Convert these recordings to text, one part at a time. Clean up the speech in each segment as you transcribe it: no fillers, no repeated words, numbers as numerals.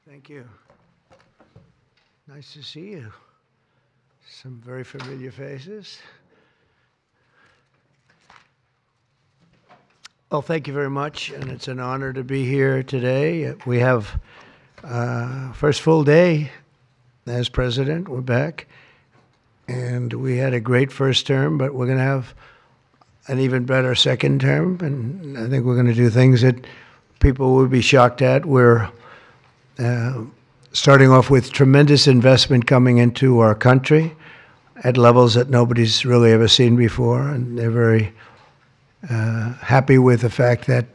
Thank you. Nice to see you. Some very familiar faces. Well, thank you very much, and it's an honor to be here today. We have first full day as president. We're back, and we had a great first term, but we're going to have an even better second term, and I think we're going to do things that people will be shocked at. We're starting off with tremendous investment coming into our country at levels that nobody's really ever seen before, and they're very happy with the fact that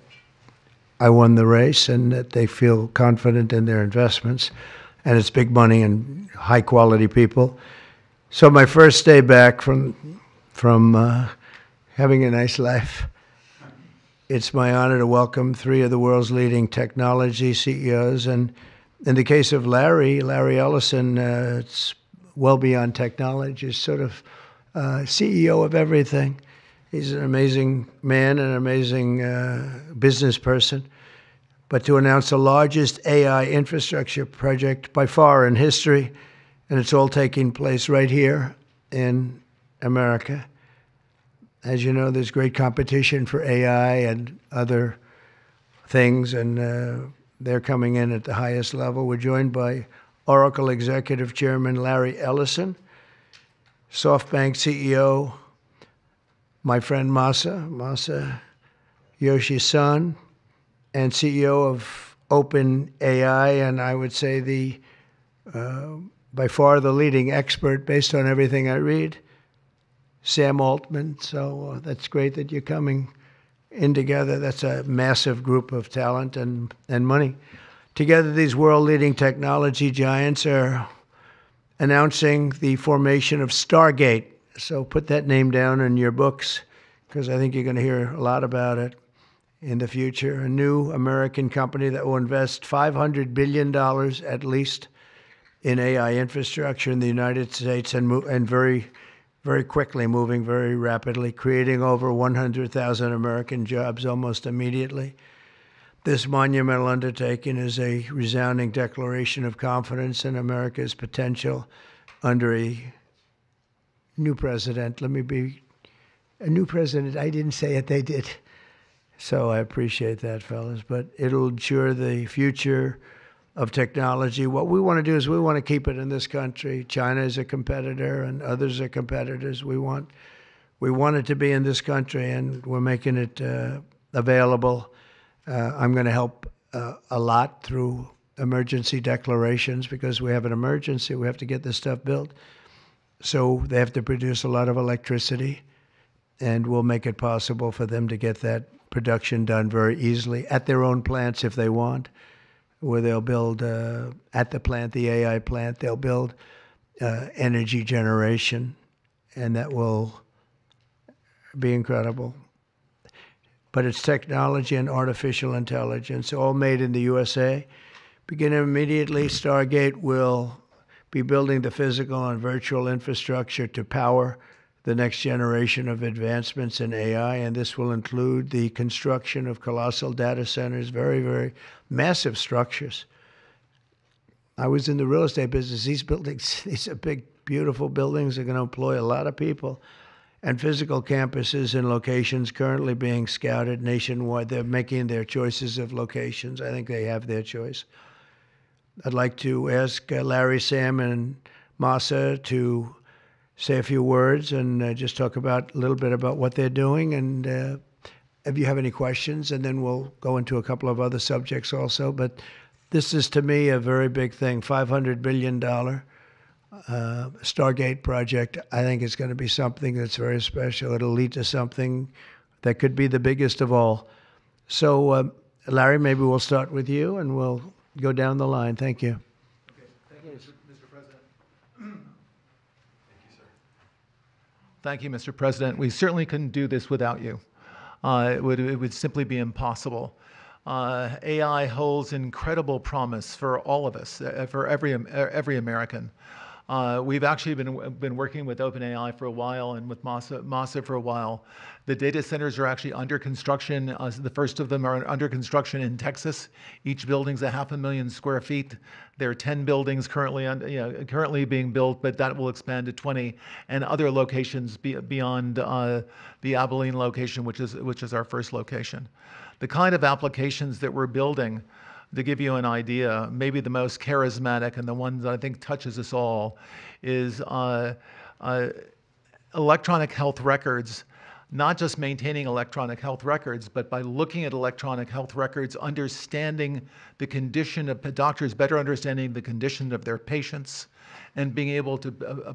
I won the race and that they feel confident in their investments, and it's big money and high quality people. So my first day back from having a nice life, it's my honor to welcome three of the world's leading technology CEOs. And in the case of Larry Ellison, it's well beyond technology. He's sort of CEO of everything. He's an amazing man and an amazing business person. But to announce the largest AI infrastructure project by far in history, and it's all taking place right here in America. As you know, there's great competition for AI and other things, and they're coming in at the highest level. We're joined by Oracle Executive Chairman Larry Ellison, SoftBank CEO, my friend Masa Yoshi-san, and CEO of OpenAI, and I would say by far the leading expert based on everything I read, Sam Altman. So that's great that you're coming in together. That's a massive group of talent and money. Together, these world-leading technology giants are announcing the formation of Stargate. So put that name down in your books, because I think you're going to hear a lot about it in the future. A new American company that will invest $500 billion at least in AI infrastructure in the United States, and very, very quickly, moving very rapidly, creating over 100,000 American jobs almost immediately. This monumental undertaking is a resounding declaration of confidence in America's potential under a new president. Let me be a new president. I didn't say it, they did. So I appreciate that, fellas. But it'll ensure the future of technology. What we want to do is we want to keep it in this country. China is a competitor and others are competitors. We want it to be in this country, and we're making it available. I'm going to help a lot through emergency declarations, because we have an emergency. We have to get this stuff built. So they have to produce a lot of electricity, and we'll make it possible for them to get that production done very easily at their own plants if they want, where they'll build at the plant, the AI plant, they'll build energy generation, and that will be incredible. But it's technology and artificial intelligence, all made in the USA. Beginning immediately, Stargate will be building the physical and virtual infrastructure to power the next generation of advancements in AI, and this will include the construction of colossal data centers, very, very massive structures. I was in the real estate business. These buildings, these are big, beautiful buildings. They're going to employ a lot of people. And physical campuses in locations currently being scouted nationwide. They're making their choices of locations. I think they have their choice. I'd like to ask Larry, Sam, and Masa to say a few words and just talk about a little bit about what they're doing, and if you have any questions, and then we'll go into a couple of other subjects also. But this is, to me, a very big thing. $500 billion Stargate project. I think it's going to be something that's very special. It'll lead to something that could be the biggest of all. So, Larry, maybe we'll start with you, and we'll go down the line. Thank you. Okay. Thank you, Mr. President. Thank you, sir. Thank you, Mr. President. We certainly couldn't do this without you. It would simply be impossible. AI holds incredible promise for all of us, for every American. We've actually been working with OpenAI for a while and with Masa for a while. The data centers are actually under construction. The first of them are under construction in Texas. Each building's 500,000 square feet. There are 10 buildings currently being built, but that will expand to 20 and other locations beyond the Abilene location, which is our first location. The kind of applications that we're building, to give you an idea, maybe the most charismatic and the one that I think touches us all is electronic health records. Not just maintaining electronic health records, but by looking at electronic health records, understanding the condition of doctors, better understanding the condition of their patients, and being able to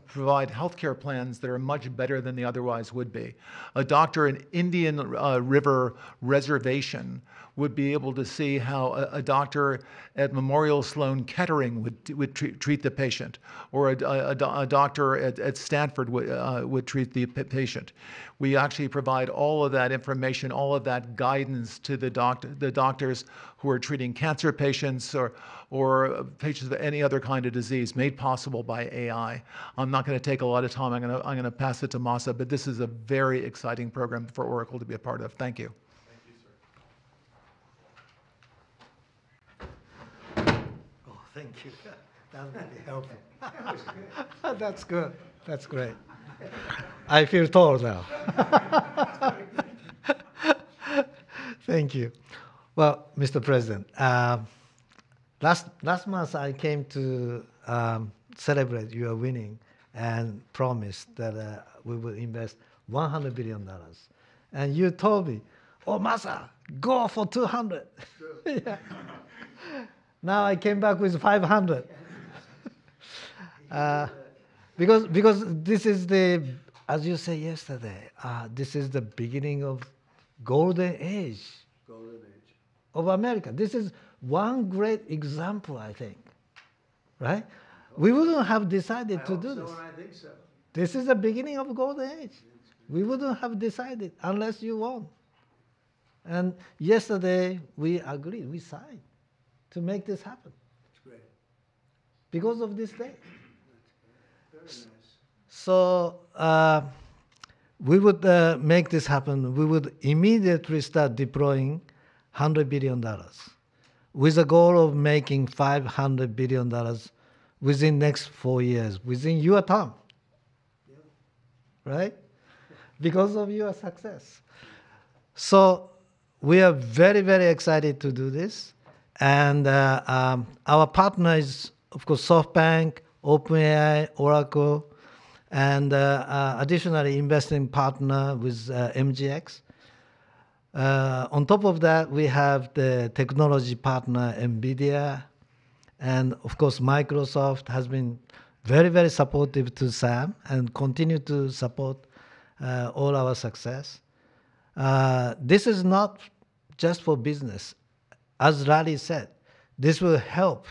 provide healthcare plans that are much better than they otherwise would be. A doctor in Indian River Reservation would be able to see how a doctor at Memorial Sloan Kettering would treat the patient, or a doctor at Stanford would treat the patient. We actually provide all of that information, all of that guidance to the doctors who are treating cancer patients or patients with any other kind of disease, made possible by AI. I'm not going to take a lot of time. I'm going to pass it to Masa, but this is a very exciting program for Oracle to be a part of. Thank you. Thank you. That really helpful. That's good. That's great. I feel tall now. Thank you. Well, Mr. President, last month I came to celebrate your winning and promised that we will invest $100 billion. And you told me, oh, Masa, go for 200. Yeah. Now I came back with 500. Because this is the, as you said yesterday, this is the beginning of golden age of America. This is one great example, I think, right? We wouldn't have decided to do this. I think so. This is the beginning of golden age. We wouldn't have decided unless you won. And yesterday we agreed, we signed to make this happen. That's great. Because of this day. Very nice. So we would make this happen. We would immediately start deploying $100 billion with a goal of making $500 billion within next 4 years, within your term. Yeah. Right? Because of your success. So we are very, very excited to do this. And our partner is, of course, SoftBank, OpenAI, Oracle, and additionally investing partner with MGX. On top of that, we have the technology partner NVIDIA, and of course Microsoft has been very, very supportive to Sam and continue to support all our success. This is not just for business. As Larry said, this will help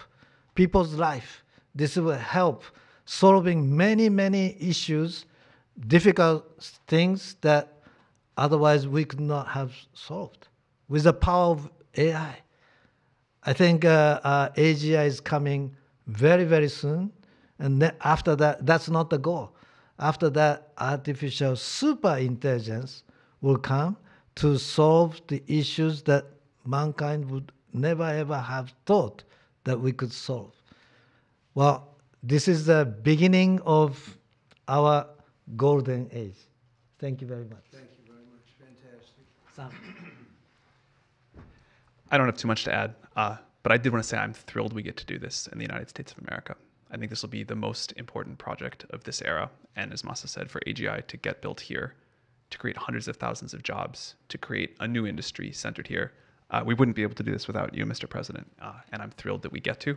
people's life. This will help solving many, many issues, difficult things that otherwise we could not have solved with the power of AI. I think AGI is coming very, very soon. And then after that, that's not the goal. After that, artificial super intelligence will come to solve the issues that mankind would never ever have thought that we could solve. Well, this is the beginning of our golden age. Thank you very much. Thank you very much. Fantastic. Sam. I don't have too much to add, but I did want to say I'm thrilled we get to do this in the United States of America. I think this will be the most important project of this era. And as Masa said, for AGI to get built here, to create hundreds of thousands of jobs, to create a new industry centered here, we wouldn't be able to do this without you, Mr. President. And I'm thrilled that we get to.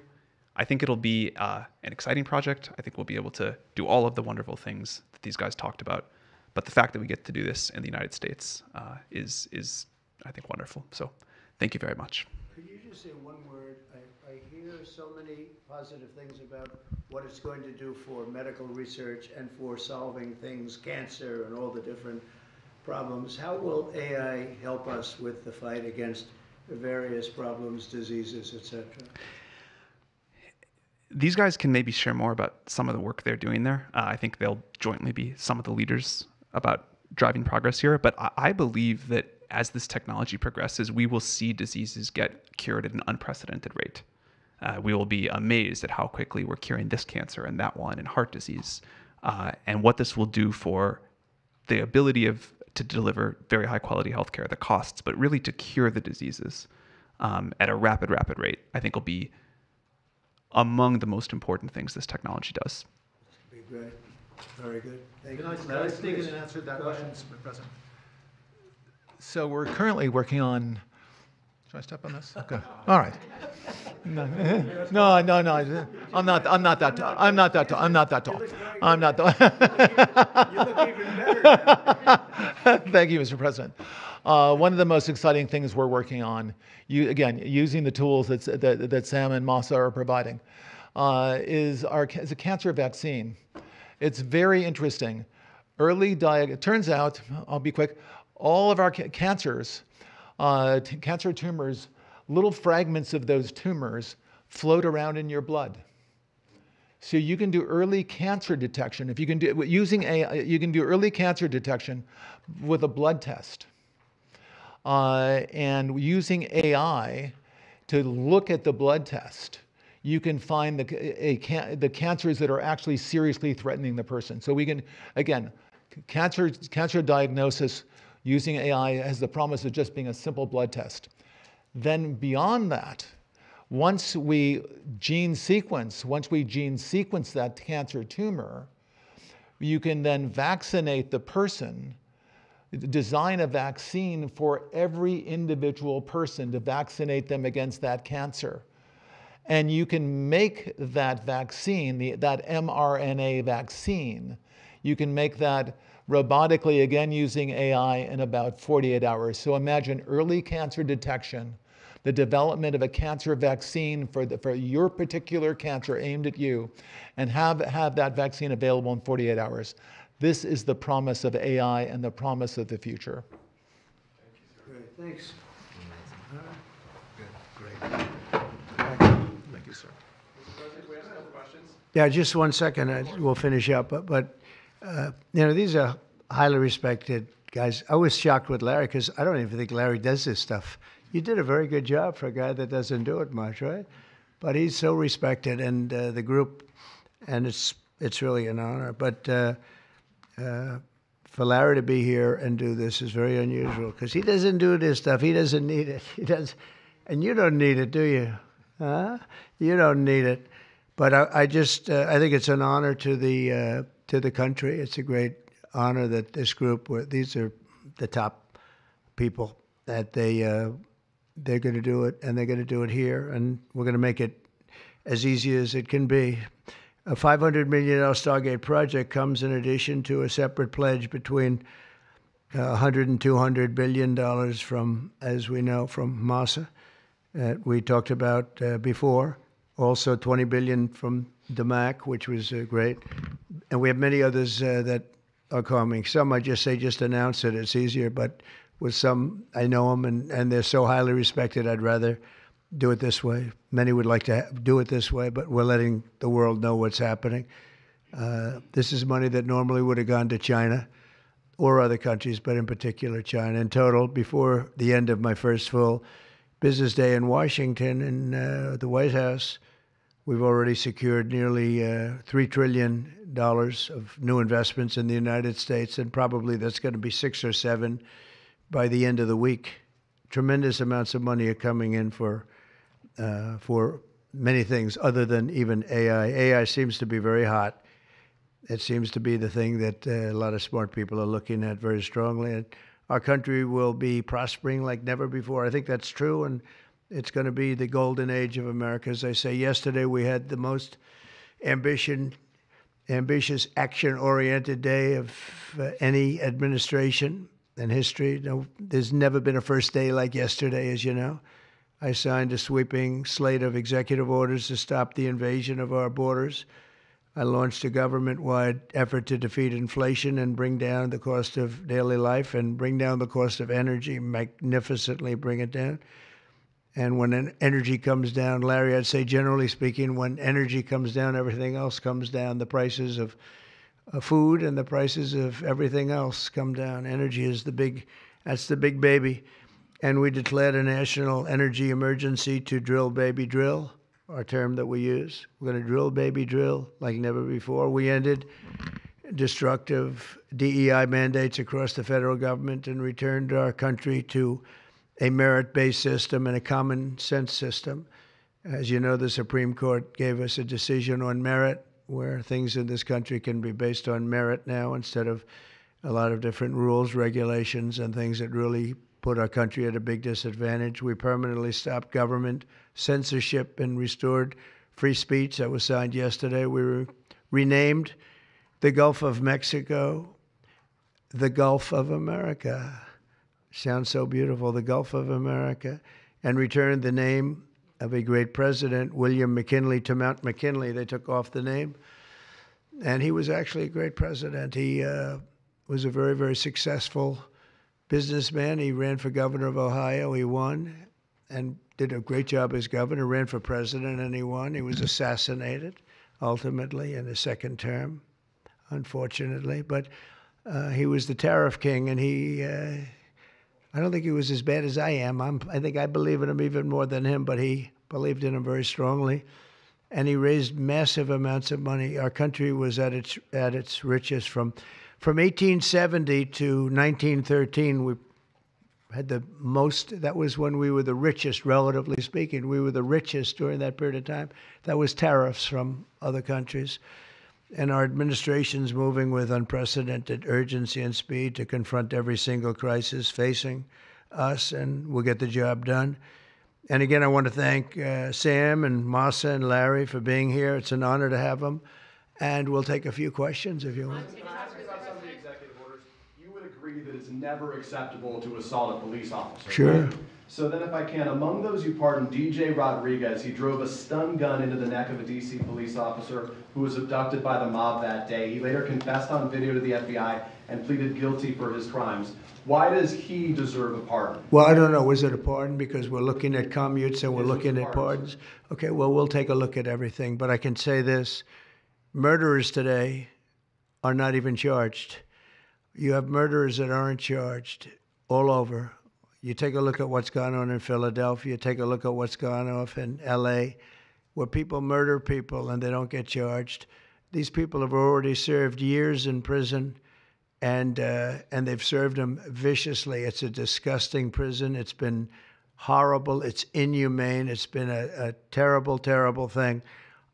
I think it'll be an exciting project. I think we'll be able to do all of the wonderful things that these guys talked about. But the fact that we get to do this in the United States is, I think, wonderful. So thank you very much. Could you just say one word? I hear so many positive things about what it's going to do for medical research and for solving things, cancer and all the different problems. How will AI help us with the fight against various problems, diseases, etc.? these guys can maybe share more about some of the work they're doing there. I think they'll jointly be some of the leaders about driving progress here. But I believe that as this technology progresses, we will see diseases get cured at an unprecedented rate. We will be amazed at how quickly we're curing this cancer and that one and heart disease, and what this will do for the ability to deliver very high quality healthcare, the costs, but really to cure the diseases at a rapid rate, I think will be among the most important things this technology does. Be great. Very good. Thank you. Can I sneak in and answer that question, Mr. President? So we're currently working on. Should I step on this? Okay. All right. No. I'm not that tall. I'm not that tall. I'm not that tall. I'm not. You look even better. Thank you, Mr. President. One of the most exciting things we're working on, using the tools that Sam and Masa are providing, is a cancer vaccine. It's very interesting. It turns out, I'll be quick, all of our cancers, cancer tumors, little fragments of those tumors float around in your blood. So you can do early cancer detection. If you can do using AI, you can do early cancer detection with a blood test. And using AI to look at the blood test, you can find the cancers that are actually seriously threatening the person. So we can, again, cancer diagnosis using AI has the promise of just being a simple blood test. Then beyond that, once we gene sequence that cancer tumor, you can then vaccinate the person, design a vaccine for every individual person to vaccinate them against that cancer. And you can make that vaccine, that mRNA vaccine, you can make that robotically, again using AI, in about 48 hours. So imagine early cancer detection, the development of a cancer vaccine for your particular cancer aimed at you, and have that vaccine available in 48 hours. This is the promise of AI and the promise of the future. Great. Thanks. Great. Thank you, sir. Yeah, just 1 second. We'll finish up. But these are highly respected guys. I was shocked with Larry because I don't even think Larry does this stuff. You did a very good job for a guy that doesn't do it much, right? But he's so respected, and the group, and it's really an honor. But for Larry to be here and do this is very unusual because he doesn't do this stuff. He doesn't need it. He does, and you don't need it, do you? Huh? You don't need it. But I think it's an honor to the country. It's a great honor that this group, these are the top people, that they're going to do it, and they're going to do it here, and we're going to make it as easy as it can be. A $500 million Stargate project comes in addition to a separate pledge between $100 and $200 billion from, as we know, from Masa, that we talked about before. Also $20 billion from DMAC, which was great. And we have many others that are coming. Some I just announce it. It's easier, but with some, I know them, and they're so highly respected, I'd rather do it this way. Many would like to do it this way, but we're letting the world know what's happening. This is money that normally would have gone to China or other countries, but in particular China. In total, before the end of my first full business day in Washington in the White House, we've already secured nearly $3 trillion of new investments in the United States, and probably that's going to be 6 or 7 by the end of the week. Tremendous amounts of money are coming in for many things other than even AI. AI seems to be very hot. It seems to be the thing that a lot of smart people are looking at very strongly. And our country will be prospering like never before. I think that's true, and it's going to be the golden age of America. As I say, yesterday we had the most ambitious, action-oriented day of any administration in history. No, there's never been a first day like yesterday, as you know. I signed a sweeping slate of executive orders to stop the invasion of our borders. I launched a government-wide effort to defeat inflation and bring down the cost of daily life and bring down the cost of energy, magnificently bring it down. And when energy comes down, Larry, I'd say generally speaking, when energy comes down, everything else comes down. The prices of food and the prices of everything else come down. Energy is that's the big baby. And we declared a national energy emergency to drill, baby, drill, our term that we use. We're going to drill, baby, drill like never before. We ended destructive DEI mandates across the federal government and returned our country to a merit-based system and a common sense system. As you know, the Supreme Court gave us a decision on merit, where things in this country can be based on merit now instead of a lot of different rules, regulations, and things that really put our country at a big disadvantage. We permanently stopped government censorship and restored free speech. That was signed yesterday. We renamed the Gulf of Mexico the Gulf of America. Sounds so beautiful, the Gulf of America, and returned the name of a great president, William McKinley, to Mount McKinley. They took off the name, and he was actually a great president. He was a very, very successful businessman. He ran for governor of Ohio. He won and did a great job as governor, ran for president, and he won. He was assassinated, ultimately, in his second term, unfortunately. But he was the tariff king, and I don't think he was as bad as I am. I think I believe in him even more than him, but he believed in him very strongly. And he raised massive amounts of money. Our country was at its richest from 1870 to 1913. We had the most. That was when we were the richest, relatively speaking. We were the richest during that period of time. That was tariffs from other countries. And our administration's moving with unprecedented urgency and speed to confront every single crisis facing us, and we'll get the job done. And again, I want to thank Sam and Masa and Larry for being here. It's an honor to have them. And we'll take a few questions if you want. Can I ask you about some of the executive orders? You would agree that it's never acceptable to assault a police officer. Sure. Right? So then if I can, among those you pardoned, DJ Rodriguez, he drove a stun gun into the neck of a D.C. police officer who was abducted by the mob that day. He later confessed on video to the FBI and pleaded guilty for his crimes. Why does he deserve a pardon? Well, I don't know. Was it a pardon? Because we're looking at commutes and we're looking at pardons. Okay, well, we'll take a look at everything. But I can say this. Murderers today are not even charged. You have murderers that aren't charged all over. You take a look at what's gone on in Philadelphia, take a look at what's gone on in L.A., where people murder people and they don't get charged. These people have already served years in prison, and they've served them viciously. It's a disgusting prison. It's been horrible. It's inhumane. It's been a terrible, terrible thing.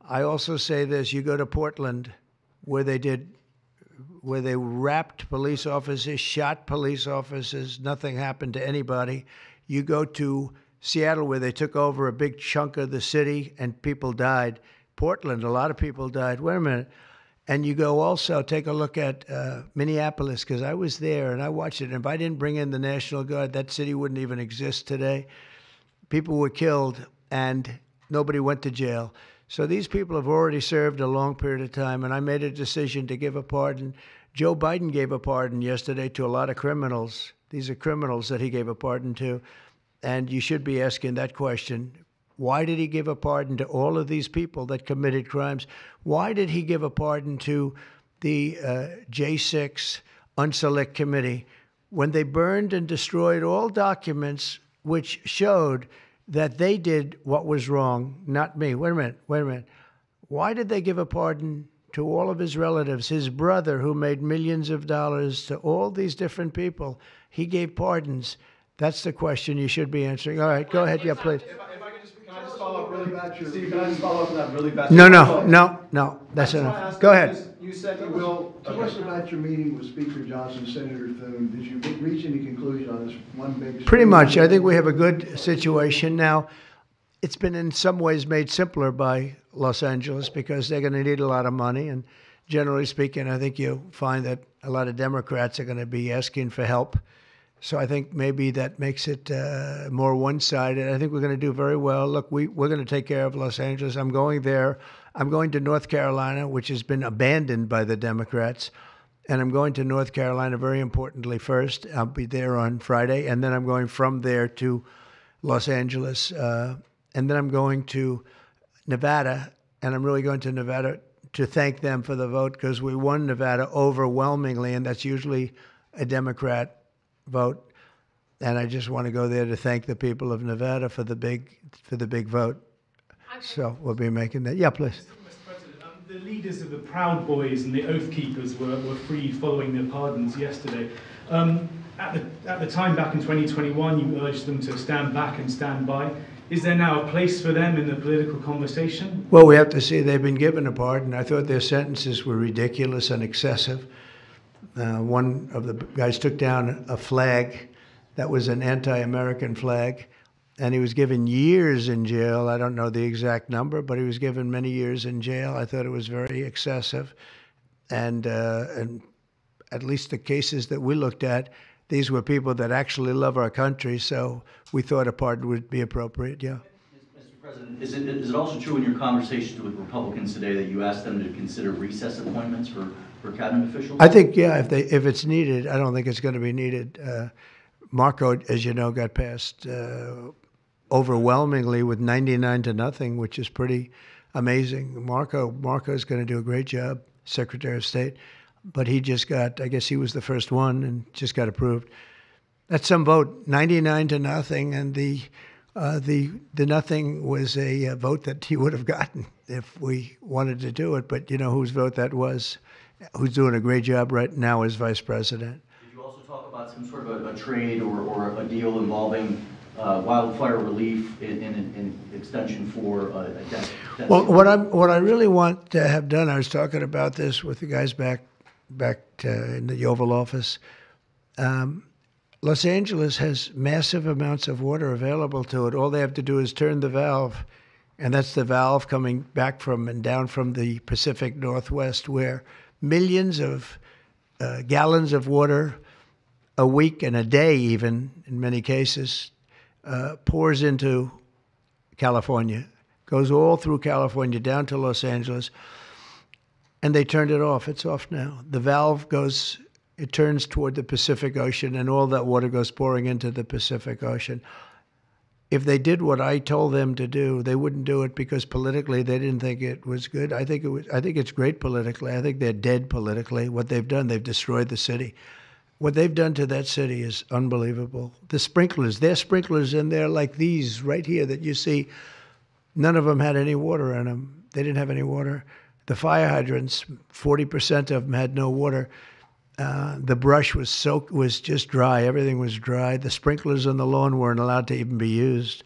I also say this. You go to Portland, where they wrapped police officers, shot police officers, nothing happened to anybody. You go to Seattle, where they took over a big chunk of the city and people died. Portland, a lot of people died. Wait a minute. And you go also, take a look at Minneapolis, because I was there and I watched it. And if I didn't bring in the National Guard, that city wouldn't even exist today. People were killed and nobody went to jail. So these people have already served a long period of time, and I made a decision to give a pardon. Joe Biden gave a pardon yesterday to a lot of criminals. These are criminals that he gave a pardon to, and you should be asking that question. Why did he give a pardon to all of these people that committed crimes? Why did he give a pardon to the J6 Unselect Committee when they burned and destroyed all documents which showed that they did what was wrong, not me? Wait a minute. Why did they give a pardon to all of his relatives? His brother, who made millions of dollars, to all these different people, he gave pardons. That's the question you should be answering. All right, go ahead. Yeah, please. If I could just, can I just follow up really fast? Steve, can I just follow up on that really fast? No. That's enough. Go ahead. You said you will. Tell us about your meeting with Speaker Johnson, Senator Thune. Did you reach any conclusion on this one big? Pretty much. I think we have a good situation now. It's been in some ways made simpler by Los Angeles because they're going to need a lot of money. And generally speaking, I think you'll find that a lot of Democrats are going to be asking for help. So I think maybe that makes it more one-sided. I think we're going to do very well. Look, we're going to take care of Los Angeles. I'm going there. I'm going to North Carolina, which has been abandoned by the Democrats. And I'm going to North Carolina, very importantly, first. I'll be there on Friday. And then I'm going from there to Los Angeles, and then I'm going to Nevada, and I'm really going to Nevada to thank them for the vote because we won Nevada overwhelmingly, and that's usually a Democrat vote. And I just want to go there to thank the people of Nevada for the big vote. So we'll be making that. Yeah, please. Mr. President, the leaders of the Proud Boys and the Oath Keepers were freed following their pardons yesterday. At the time, back in 2021, you urged them to stand back and stand by. Is there now a place for them in the political conversation? Well, we have to see. They've been given a pardon. I thought their sentences were ridiculous and excessive. One of the guys took down a flag that was an anti-American flag, and he was given years in jail. I don't know the exact number, but he was given many years in jail. I thought it was very excessive. And at least the cases that we looked at, these were people that actually love our country, so we thought a pardon would be appropriate, yeah. Mr. President, is it also true in your conversations with Republicans today that you asked them to consider recess appointments for cabinet officials? I think, yeah, if it's needed. I don't think it's going to be needed. Marco, as you know, got passed overwhelmingly with 99-0, which is pretty amazing. Marco's going to do a great job, Secretary of State. But he just got, I guess he was the first one and just got approved. That's some vote, 99-0, and the nothing was a vote that he would have gotten if we wanted to do it. But you know whose vote that was, who's doing a great job right now as vice president. Did you also talk about some sort of a trade or a deal involving wildfire relief in extension for a debt? Well, what I really want to have done, I was talking about this with the guys back in the Oval Office. Los Angeles has massive amounts of water available to it. All they have to do is turn the valve, and that's the valve coming back from and down from the Pacific Northwest, where millions of gallons of water a week and a day, even in many cases, pours into California, goes all through California down to Los Angeles. And they turned it off. It's off now. The valve it turns toward the Pacific Ocean, and all that water goes pouring into the Pacific Ocean. If they did what I told them to do, they wouldn't do it because politically they didn't think it was good. I think it's great politically. I think they're dead politically. What they've done, they've destroyed the city. What they've done to that city is unbelievable. The sprinklers, their sprinklers in there like these right here that you see, none of them had any water in them. They didn't have any water. The fire hydrants, 40% of them had no water. The brush was just dry. Everything was dry. The sprinklers on the lawn weren't allowed to even be used.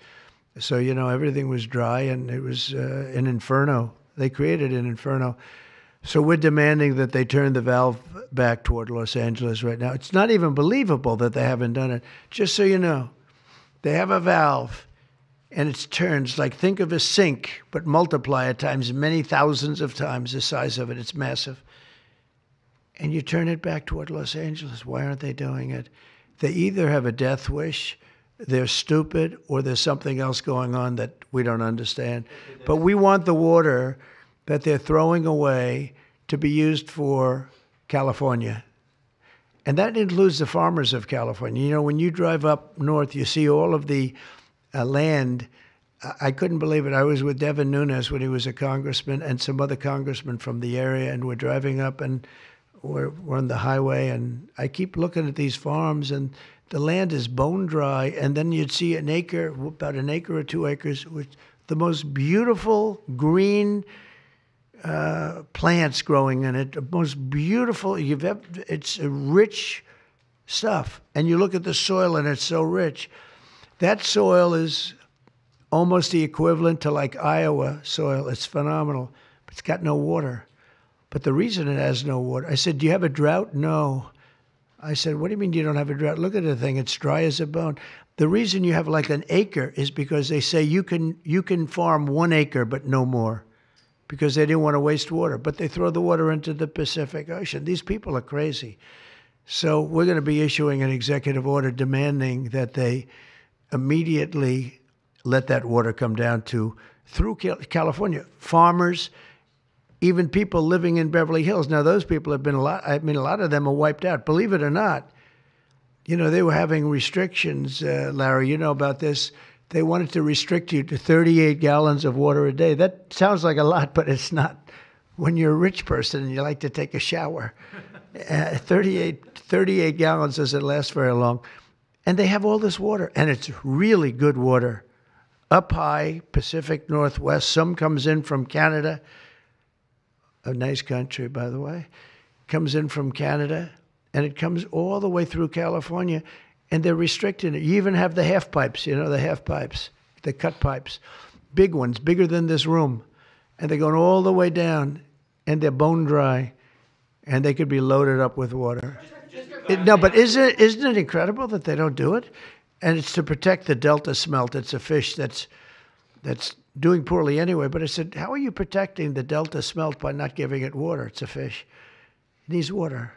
So, you know, everything was dry, and it was an inferno. They created an inferno. So we're demanding that they turn the valve back toward Los Angeles right now. It's not even believable that they haven't done it. Just so you know, they have a valve. And it turns like, think of a sink, but multiply it times many thousands of times the size of it. It's massive. And you turn it back toward Los Angeles. Why aren't they doing it? They either have a death wish, they're stupid, or there's something else going on that we don't understand. But we want the water that they're throwing away to be used for California. And that includes the farmers of California. You know, when you drive up north, you see all of the land. I couldn't believe it. I was with Devin Nunes when he was a congressman and some other congressmen from the area, and we're driving up and we're on the highway, and I keep looking at these farms, and the land is bone dry, and then you'd see an acre, about an acre or 2 acres, with the most beautiful green plants growing in it, the most beautiful it's rich stuff. And you look at the soil, and it's so rich. That soil is almost the equivalent to like Iowa soil. It's phenomenal, but it's got no water. But the reason it has no water, I said, do you have a drought? No. I said, what do you mean you don't have a drought? Look at the thing. It's dry as a bone. The reason you have like an acre is because they say you can farm 1 acre, but no more, because they didn't want to waste water. But they throw the water into the Pacific Ocean. These people are crazy. So we're going to be issuing an executive order demanding that they immediately let that water come down through California. Farmers, even people living in Beverly Hills. Now, those people have been a lot of them are wiped out. Believe it or not, you know, they were having restrictions, Larry, you know about this. they wanted to restrict you to 38 gallons of water a day. That sounds like a lot, but it's not. When you're a rich person and you like to take a shower, 38 gallons doesn't last very long. And they have all this water, and it's really good water. Up high, Pacific Northwest, some comes in from Canada, a nice country, by the way, comes in from Canada, and it comes all the way through California, and they're restricting it. You even have the half pipes, the half pipes, the cut pipes, big ones, bigger than this room, and they're going all the way down, and they're bone dry, and they could be loaded up with water. No, but isn't it incredible that they don't do it? And it's to protect the Delta smelt. It's a fish that's doing poorly anyway. But I said, how are you protecting the Delta smelt by not giving it water? It's a fish. It needs water.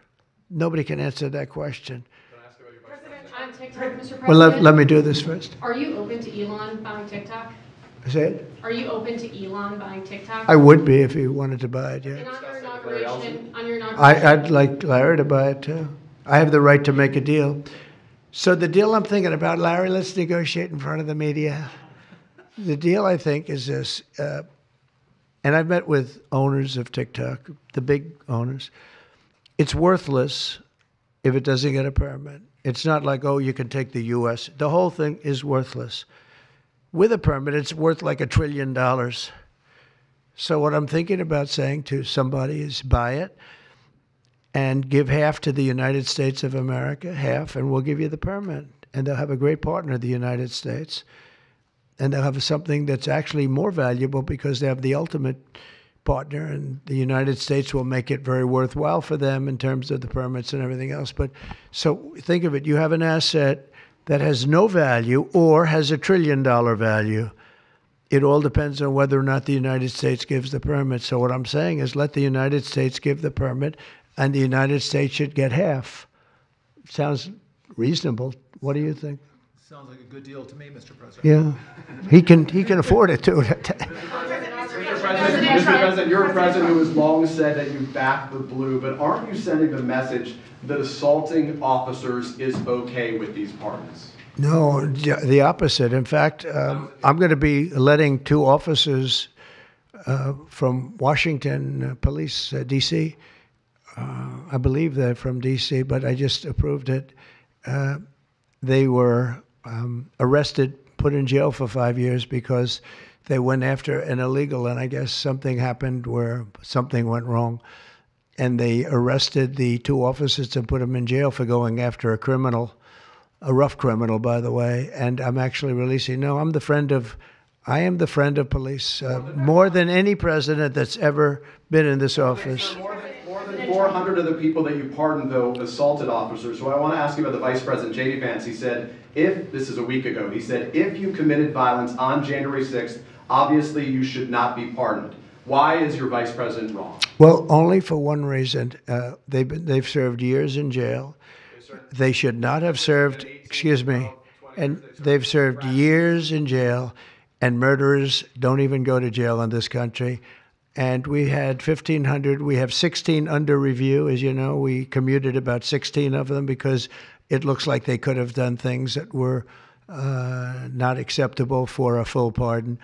Nobody can answer that question. On TikTok, Mr. President, Well, let me do this first. are you open to Elon buying TikTok? Say it? Are you open to Elon buying TikTok? I would be if he wanted to buy it, And yeah. on your inauguration, I'd like Larry to buy it too. I have the right to make a deal. So the deal I'm thinking about, Larry, let's negotiate in front of the media. The deal, I think, is this, and I've met with owners of TikTok, the big owners. It's worthless if it doesn't get a permit. It's not like, oh, you can take the U.S. The whole thing is worthless. With a permit, it's worth like $1 trillion. So what I'm thinking about saying to somebody is buy it and give half to the United States of America, half, and we'll give you the permit. And they'll have a great partner, the United States. And they'll have something that's actually more valuable because they have the ultimate partner, and the United States will make it very worthwhile for them in terms of the permits and everything else. But so think of it, you have an asset that has no value or has $1 trillion value. It all depends on whether or not the United States gives the permit. So what I'm saying is let the United States give the permit, and the United States should get half. Sounds reasonable. What do you think? Sounds like a good deal to me, Mr. President. Yeah, he can afford it too. Mr. President, you're a president who has long said that you back the blue, but aren't you sending the message that assaulting officers is okay with these pardons? No, the opposite. In fact, I'm going to be letting 2 officers from Washington Police, D.C. I believe they're from D.C., but I just approved it. They were arrested, put in jail for 5 years because they went after an illegal, and I guess something happened where something went wrong. And they arrested the 2 officers and put them in jail for going after a criminal, a rough criminal, by the way. And I'm actually releasing. No, I am the friend of police, more than any president that's ever been in this office. More than 400 of the people that you pardoned, though, assaulted officers. So I want to ask you about the Vice President, J.D. Vance. He said, this is a week ago, he said, if you committed violence on January 6th, obviously you should not be pardoned. Why is your Vice President wrong? Well, only for one reason. They've served years in jail. They should not have served, excuse me, and they've served years in jail, and murderers don't even go to jail in this country. And we had 1,500. We have 16 under review. As you know, we commuted about 16 of them because it looks like they could have done things that were not acceptable for a full pardon.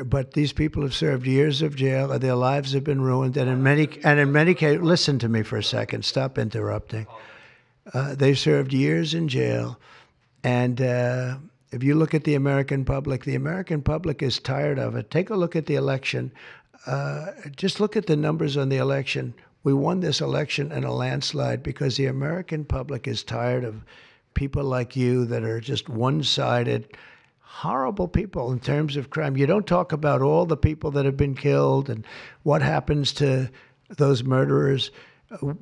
But these people have served years of jail, and their lives have been ruined. And in many cases, listen to me for a second. Stop interrupting. They served years in jail, and if you look at the American public is tired of it. Take a look at the election. Just look at the numbers on the election. We won this election in a landslide because the American public is tired of people like you that are just one-sided, horrible people in terms of crime. You don't talk about all the people that have been killed and what happens to those murderers.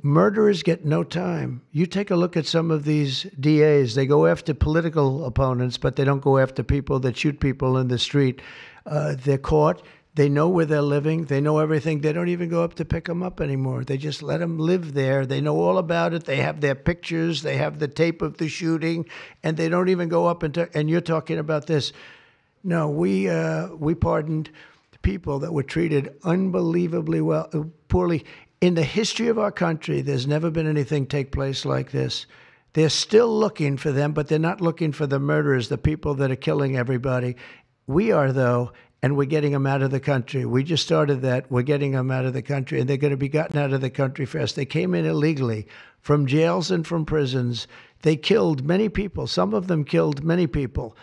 Murderers get no time. You take a look at some of these DAs. They go after political opponents, but they don't go after people that shoot people in the street. They're caught. They know where they're living. They know everything. They don't even go up to pick them up anymore. They just let them live there. They know all about it. They have their pictures. They have the tape of the shooting, and they don't even go up and you're talking about this. No, we pardoned people that were treated unbelievably poorly. In the history of our country, there's never been anything take place like this. They're still looking for them, but they're not looking for the murderers, the people that are killing everybody. We are, though, and we're getting them out of the country. We just started that. We're getting them out of the country, and they're going to be gotten out of the country fast. They came in illegally from jails and from prisons. They killed many people. Some of them killed many people.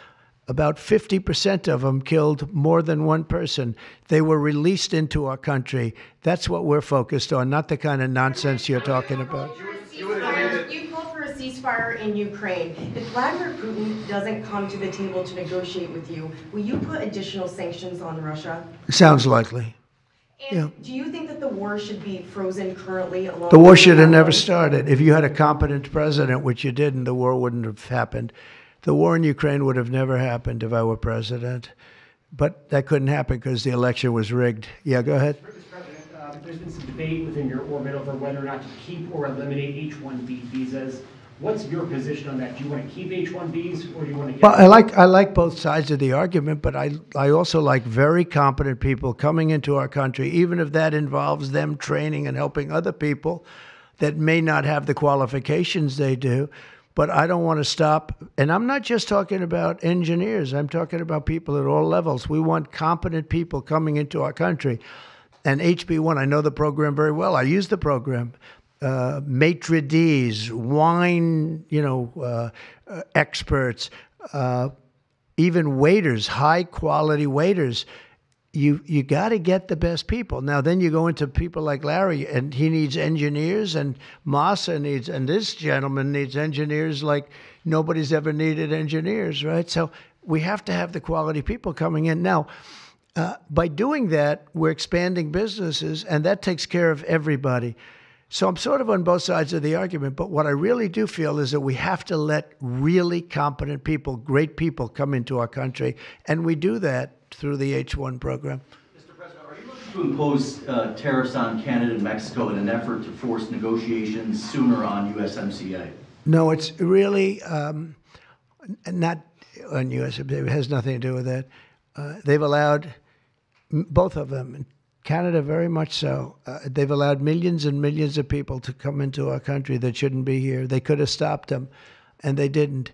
About 50% of them killed more than one person. They were released into our country. That's what we're focused on, not the kind of nonsense you're talking about. You called for a ceasefire in Ukraine. If Vladimir Putin doesn't come to the table to negotiate with you, will you put additional sanctions on Russia? Sounds likely. And do you think that the war should be frozen currently? The war should have never started. If you had a competent president, which you didn't, the war wouldn't have happened. The war in Ukraine would have never happened if I were president. But that couldn't happen because the election was rigged. Yeah, go ahead. Mr. President, there's been some debate within your orbit over whether or not to keep or eliminate H-1B visas. What's your position on that? Do you want to keep H-1Bs or do you want to get... Well, I like both sides of the argument, but I also like very competent people coming into our country, even if that involves them training and helping other people that may not have the qualifications they do. But I don't want to stop. And I'm not just talking about engineers. I'm talking about people at all levels. We want competent people coming into our country. And HB1, I know the program very well. I use the program. Maitre d's, wine, experts, even waiters, high quality waiters. You got to get the best people. Now, then you go into people like Larry, and he needs engineers, and Massa needs, and this gentleman needs engineers like nobody's ever needed engineers, right? So we have to have the quality people coming in. Now, by doing that, we're expanding businesses, and that takes care of everybody. So I'm sort of on both sides of the argument, but what I really do feel is that we have to let really competent people, great people come into our country, and we do that through the H-1 program. Mr. President, are you looking to impose tariffs on Canada and Mexico in an effort to force negotiations sooner on USMCA? No, it's really not on USMCA. It has nothing to do with that. They've allowed, both of them, Canada very much so, they've allowed millions and millions of people to come into our country that shouldn't be here. They could have stopped them, and they didn't.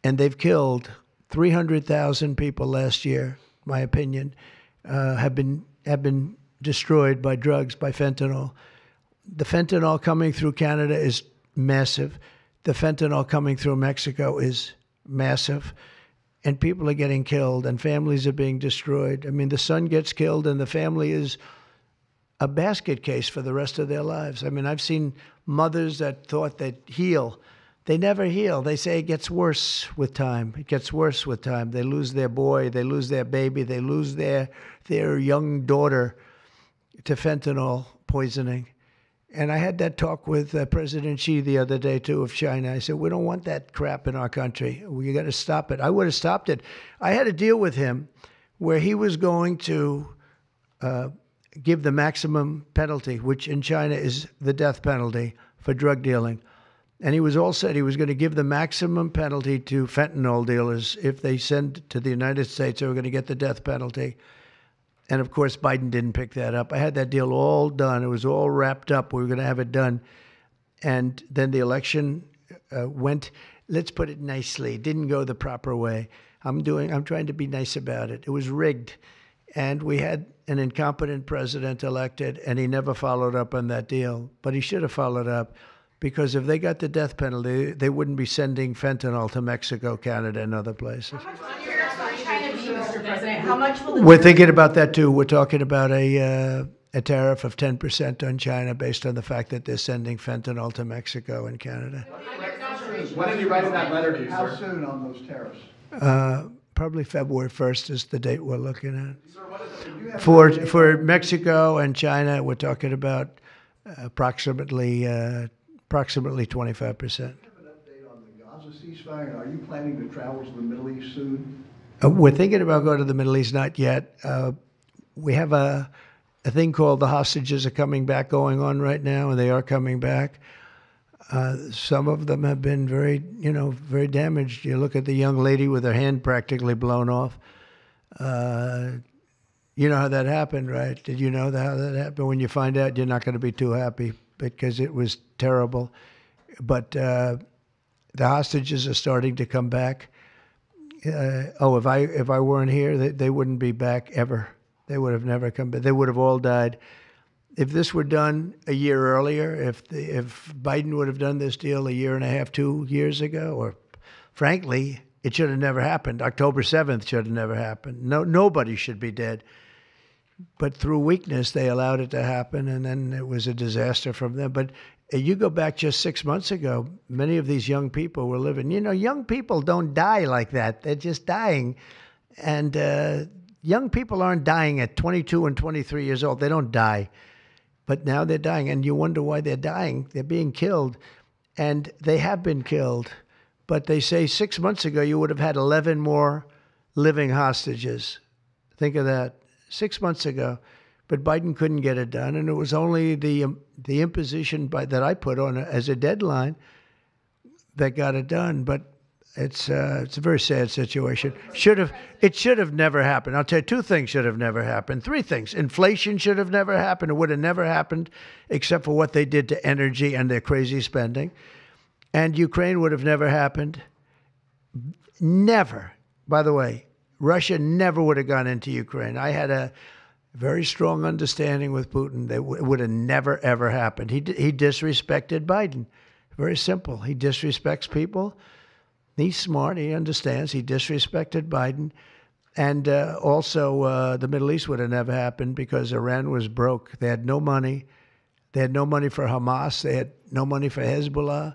And they've killed 300,000 people last year, my opinion, have been destroyed by drugs, by fentanyl. The fentanyl coming through Canada is massive. The fentanyl coming through Mexico is massive. And people are getting killed, and families are being destroyed. I mean, the son gets killed, and the family is a basket case for the rest of their lives. I mean, I've seen mothers that thought they'd heal. They never heal. They say it gets worse with time. It gets worse with time. They lose their boy. They lose their baby. They lose their young daughter to fentanyl poisoning. And I had that talk with President Xi the other day, too, of China. I said, we don't want that crap in our country. We got to stop it. I would have stopped it. I had a deal with him where he was going to give the maximum penalty, which in China is the death penalty for drug dealing. And he was all said he was going to give the maximum penalty to fentanyl dealers. If they send to the United States, they were going to get the death penalty. And, of course, Biden didn't pick that up. I had that deal all done. It was all wrapped up. We were going to have it done. And then the election went, let's put it nicely, didn't go the proper way. I'm trying to be nice about it. It was rigged. And we had an incompetent president elected, and he never followed up on that deal. But he should have followed up, because if they got the death penalty, they wouldn't be sending fentanyl to Mexico, Canada, and other places. Mr. President, how much will We're thinking about that, too. We're talking about a tariff of 10% on China based on the fact that they're sending fentanyl to Mexico and Canada. When did you write that letter to you, sir? How soon on those tariffs? Probably February 1st is the date we're looking at. For Mexico and China, we're talking about approximately 25%. Do you have an update on the Gaza ceasefire? And are you planning to travel to the Middle East soon? We're thinking about going to the Middle East, not yet. We have a thing called the hostages are coming back going on right now, and they are coming back. Some of them have been very damaged. You look at the young lady with her hand practically blown off. You know how that happened, right? Did you know how that happened? When you find out, you're not going to be too happy because it was terrible. But The hostages are starting to come back. If I weren't here, they wouldn't be back ever. They would have never come back. They would have all died. If this were done a year earlier, if Biden would have done this deal a year and a half, 2 years ago, or frankly, it should have never happened. October 7th should have never happened. Nobody should be dead. But through weakness, they allowed it to happen, and then it was a disaster from them. But you go back just 6 months ago, many of these young people were living. You know, young people don't die like that. They're just dying. And young people aren't dying at 22 and 23 years old. They don't die. But now they're dying, and you wonder why they're dying. They're being killed, and they have been killed. But they say 6 months ago you would have had 11 more living hostages. Think of that. 6 months ago. But Biden couldn't get it done, and it was only the imposition that I put on as a deadline that got it done. But it's a very sad situation. It should have never happened. I'll tell you, 2 things should have never happened. 3 things. Inflation should have never happened. It would have never happened except for what they did to energy and their crazy spending. And Ukraine would have never happened. Never. By the way, Russia never would have gone into Ukraine. I had a very strong understanding with Putin that it would have never, ever happened. He disrespected Biden. Very simple. He disrespects people. He's smart. He understands. He disrespected Biden. And also, the Middle East would have never happened because Iran was broke. They had no money. They had no money for Hamas. They had no money for Hezbollah.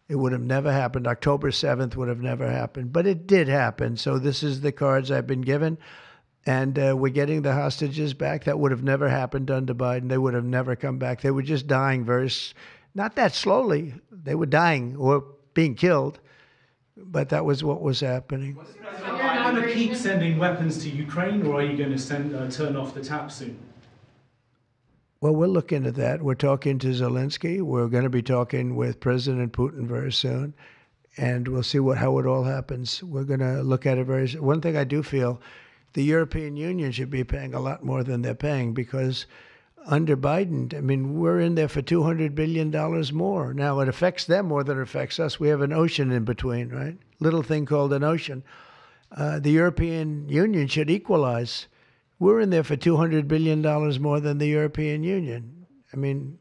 It would have never happened. October 7th would have never happened. But it did happen. So this is the cards I've been given. And we're getting the hostages back. That would have never happened under Biden. They would have never come back. They were just dying not that slowly. They were dying or being killed. But that was what was happening. Are you going to keep sending weapons to Ukraine, or are you going to turn off the tap soon? Well, we're looking at that. We're talking to Zelensky. We're going to be talking with President Putin very soon. And we'll see how it all happens. We're going to look at it very soon. One thing I do feel, the European Union should be paying a lot more than they're paying because under Biden, I mean, we're in there for $200 billion more. Now, it affects them more than it affects us. We have an ocean in between, right? Little thing called an ocean. The European Union should equalize. We're in there for $200 billion more than the European Union. I mean,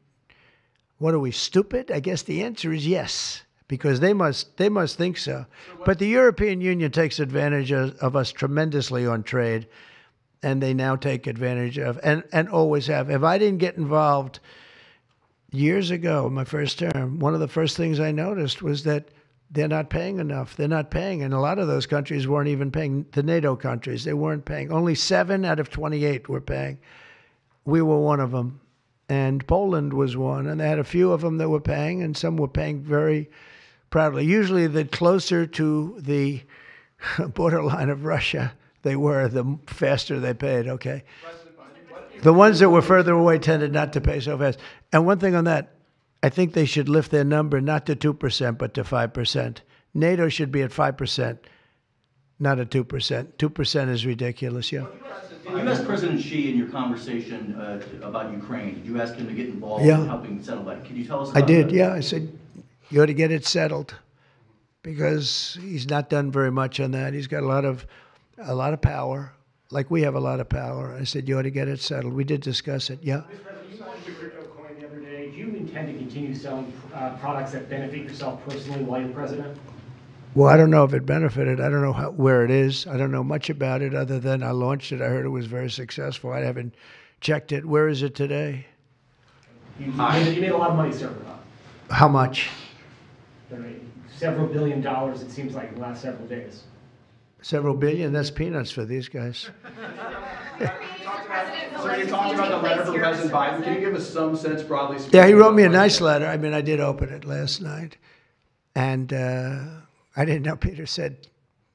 what are we, stupid? I guess the answer is yes, because they must think so. But the European Union takes advantage of us tremendously on trade, and they now take advantage of, and always have. If I didn't get involved years ago, in my first term, one of the first things I noticed was that they're not paying enough. They're not paying. And a lot of those countries weren't even paying. The NATO countries, they weren't paying. Only 7 out of 28 were paying. We were one of them. And Poland was one. And they had a few of them that were paying, and some were paying very proudly. Usually the closer to the borderline of Russia they were, the faster they paid, okay? The ones that were further away tended not to pay so fast. And one thing on that, I think they should lift their number not to 2%, but to 5%. NATO should be at 5%, not at 2%. 2% is ridiculous, yeah. Did you ask President Xi in your conversation about Ukraine, did you ask him to get involved Yeah. in helping settle that? Could you tell us about I did, that? yeah. I said, you ought to get it settled because he's not done very much on that. He's got a lot of power, like we have a lot of power. I said, you ought to get it settled. We did discuss it, yeah. Mr. President, you launched a crypto coin the other day. Do you intend to continue selling products that benefit yourself personally while you're president? Well, I don't know if it benefited. I don't know where it is. I don't know much about it other than I launched it. I heard it was very successful. I haven't checked it. Where is it today? You made a lot of money, sir. How much? Several $1 billion, it seems like, in the last several days. Several billion? That's peanuts for these guys. So you talked about the letter from President Biden. Can you give us some sense, broadly speaking? Yeah, he wrote me a nice letter. I mean, I did open it last night. And I didn't know. Peter said,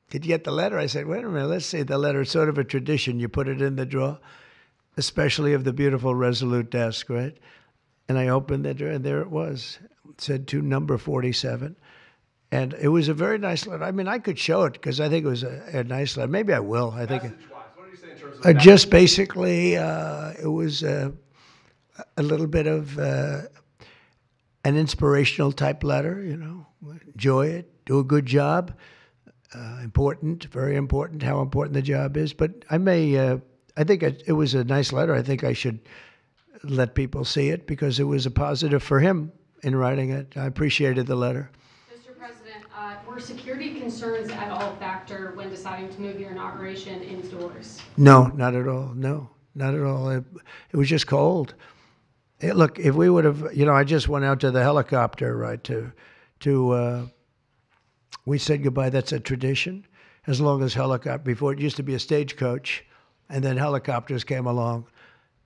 did you get the letter? I said, wait a minute, let's see the letter. It's sort of a tradition. You put it in the drawer, especially of the beautiful Resolute desk, right? And I opened the drawer, and there it was. It said to number 47. And it was a very nice letter. I mean, I could show it because I think it was a nice letter. Maybe I will. I think. What do you say in terms of Just basically, it was a little bit of an inspirational type letter, enjoy it, do a good job. Important, very important, how important the job is. But I think it was a nice letter. I think I should let people see it because it was a positive for him in writing it. I appreciated the letter. Mr. President, were security concerns at all a factor when deciding to move your inauguration indoors? No, not at all. No, not at all. It was just cold. Look, if we would have, I just went out to the helicopter, right, we said goodbye. That's a tradition. As long as before it used to be a stagecoach, and then helicopters came along.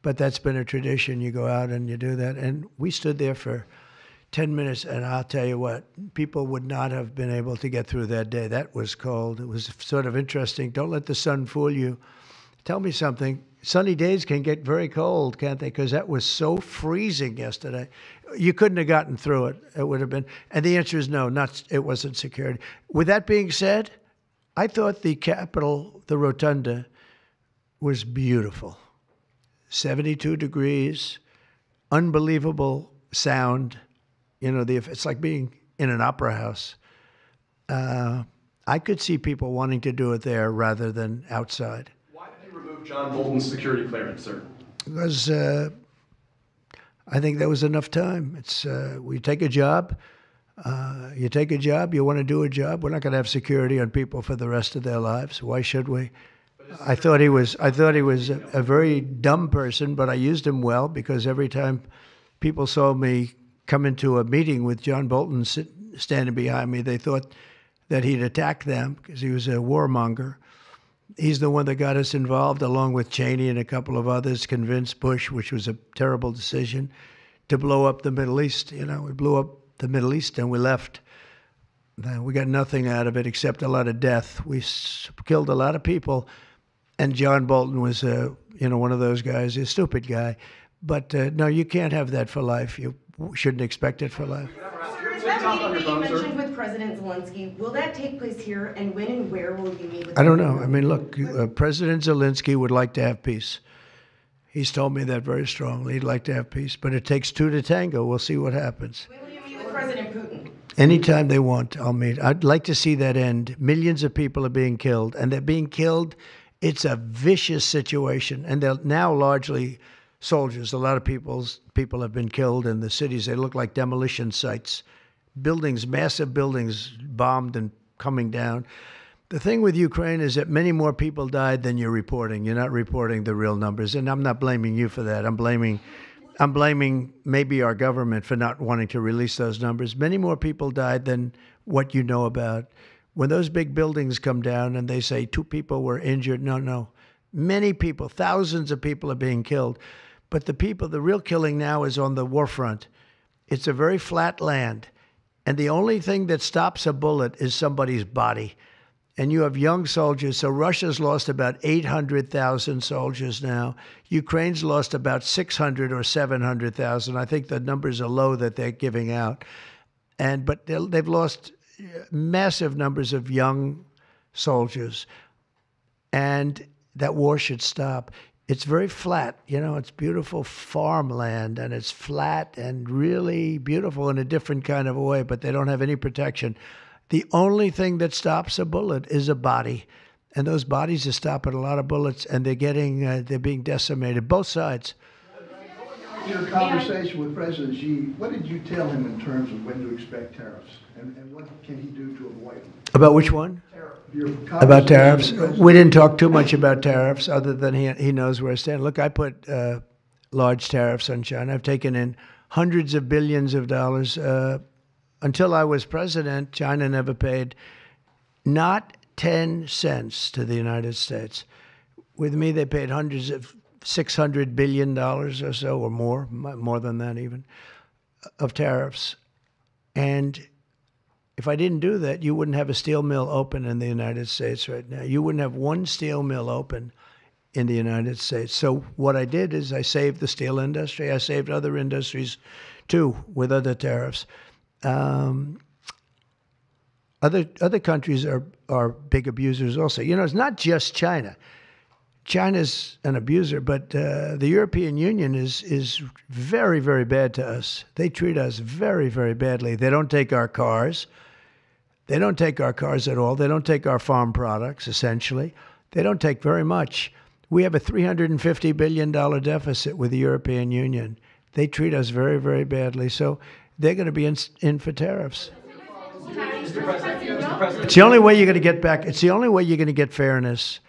But that's been a tradition. You go out and you do that. And we stood there for 10 minutes, and I'll tell you what, people would not have been able to get through that day. That was cold. It was sort of interesting. Don't let the sun fool you. Tell me something. Sunny days can get very cold, can't they? Because that was so freezing yesterday. You couldn't have gotten through it. It would have been. And the answer is no, it wasn't security. With that being said, I thought the Capitol, the Rotunda, was beautiful. 72 degrees, unbelievable sound. It's like being in an opera house. I could see people wanting to do it there rather than outside. Why did you remove John Bolton's security clearance, sir? Because I think there was enough time. We take a job. You take a job. You want to do a job. We're not going to have security on people for the rest of their lives. Why should we? I thought he was a very dumb person, but I used him well because every time people saw me come into a meeting with John Bolton standing behind me, they thought that he'd attack them because he was a warmonger. He's the one that got us involved, along with Cheney and a couple of others, convinced Bush, which was a terrible decision, to blow up the Middle East. We blew up the Middle East and we left. We got nothing out of it except a lot of death. We killed a lot of people. And John Bolton was, one of those guys, a stupid guy. But no, you can't have that for life. You shouldn't expect it for life. Sir, is that meeting that you mentioned with President Zelensky, will that take place here, and when and where will you meet with him? I don't know. I mean, look, President Zelensky would like to have peace. He's told me that very strongly. He'd like to have peace, but it takes two to tango. We'll see what happens. When will you meet with President Putin? Anytime they want, I'll meet. I'd like to see that end. Millions of people are being killed, and they're being killed. It's a vicious situation, and they're now largely soldiers. A lot of people have been killed in the cities. They look like demolition sites. Buildings, massive buildings bombed and coming down. The thing with Ukraine is that many more people died than you're reporting. You're not reporting the real numbers, and I'm not blaming you for that. I'm blaming maybe our government for not wanting to release those numbers. Many more people died than what you know about. When those big buildings come down and they say 2 people were injured, no. Many people, thousands of people are being killed. But the real killing now is on the war front. It's a very flat land. And the only thing that stops a bullet is somebody's body. And you have young soldiers. So Russia's lost about 800,000 soldiers now. Ukraine's lost about 600 or 700,000. I think the numbers are low that they're giving out. But they've lost massive numbers of young soldiers. And that war should stop. It's very flat. It's beautiful farmland, and it's flat and really beautiful in a different kind of a way, but they don't have any protection. The only thing that stops a bullet is a body, and those bodies are stopping a lot of bullets, and they're being decimated, both sides. In your conversation with President Xi, what did you tell him in terms of when to expect tariffs, and what can he do to avoid them? About which one? Your About tariffs? conversation We didn't talk too much about tariffs, other than he knows where I stand. Look, I put large tariffs on China. I've taken in hundreds of billions of dollars. Until I was president, China never paid not 10 cents to the United States. With me, they paid hundreds of $600 billion or so, or more than that even, of tariffs. And if I didn't do that, you wouldn't have a steel mill open in the United States right now. You wouldn't have one steel mill open in the United States. So what I did is I saved the steel industry. I saved other industries too with other tariffs. Other countries are big abusers also. It's not just China. China's an abuser, but the European Union is very, very bad to us. They treat us very, very badly. They don't take our cars. They don't take our cars at all. They don't take our farm products, essentially. They don't take very much. We have a $350 billion deficit with the European Union. They treat us very, very badly. So they're going to be in for tariffs. It's the only way you're going to get back. It's the only way you're going to get fairness.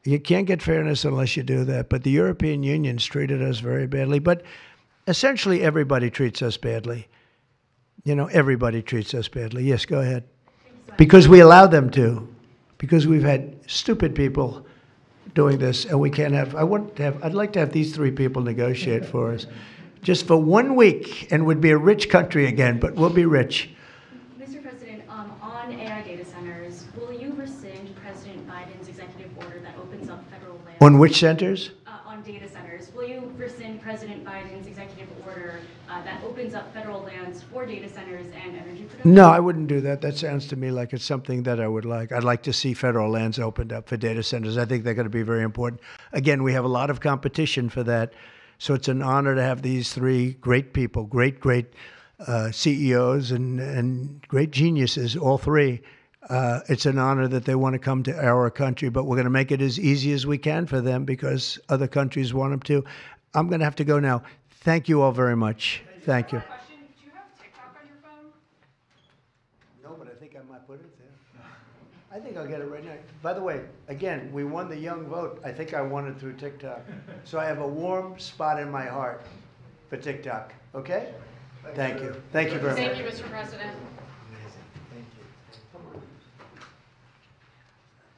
You can't get fairness unless you do that. But the European Union's treated us very badly. But essentially, everybody treats us badly. You know, everybody treats us badly. Yes, go ahead. Because we allow them to. Because we've had stupid people doing this, and we can't have. I'd like to have these three people negotiate for us, just for 1 week, and we'd be a rich country again. But we'll be rich. Mr. President, on AI data centers, will you rescind President Biden's executive order that opens up federal land? On which centers? On data centers. Will you rescind President Biden's executive order that opens up federal lands for data centers and energy production? No, I wouldn't do that. That sounds to me like it's something that I would like. I'd like to see federal lands opened up for data centers. I think they're going to be very important. Again, we have a lot of competition for that. So it's an honor to have these three great people, great CEOs and great geniuses, all three. It's an honor that they want to come to our country, but we're going to make it as easy as we can for them because other countries want them to. I'm going to have to go now. Thank you all very much. Thank you. Question, do you have TikTok on your phone? No, but I think I might put it there. I think I'll get it right now. By the way, again, we won the young vote. I think I won it through TikTok. So I have a warm spot in my heart for TikTok. Okay? Thank you. Thank you very much. Thank you, Mr. President.